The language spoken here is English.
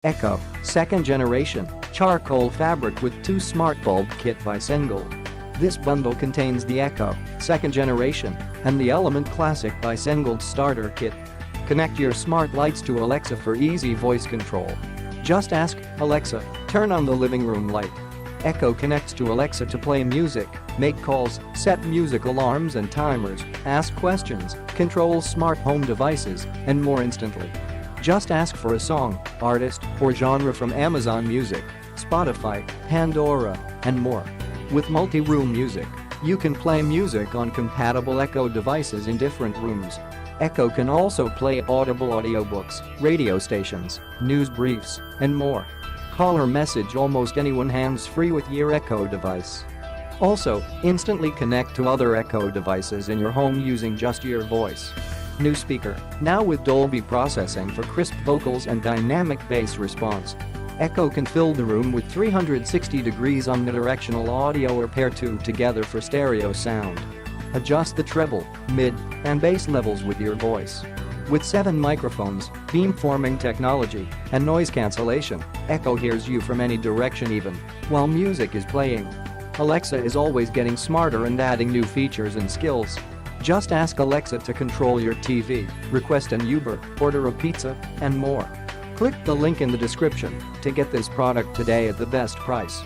Echo, second generation, charcoal fabric with 2 smart bulb kit by Sengled. This bundle contains the Echo, second generation, and the Element Classic by Sengled Starter Kit. Connect your smart lights to Alexa for easy voice control. Just ask, "Alexa, turn on the living room light." Echo connects to Alexa to play music, make calls, set music alarms and timers, ask questions, control smart home devices, and more instantly. Just ask for a song, artist, or genre from Amazon Music, Spotify, Pandora, and more. With multi-room music, you can play music on compatible Echo devices in different rooms. Echo can also play audible audiobooks, radio stations, news briefs, and more. Call or message almost anyone hands-free with your Echo device. Also, instantly connect to other Echo devices in your home using just your voice. New speaker, now with Dolby processing for crisp vocals and dynamic bass response. Echo can fill the room with 360 degrees omnidirectional audio or pair two together for stereo sound. Adjust the treble, mid, and bass levels with your voice. With 7 microphones, beamforming technology, and noise cancellation, Echo hears you from any direction even while music is playing. Alexa is always getting smarter and adding new features and skills. Just ask Alexa to control your TV, request an Uber, order a pizza, and more. Click the link in the description to get this product today at the best price.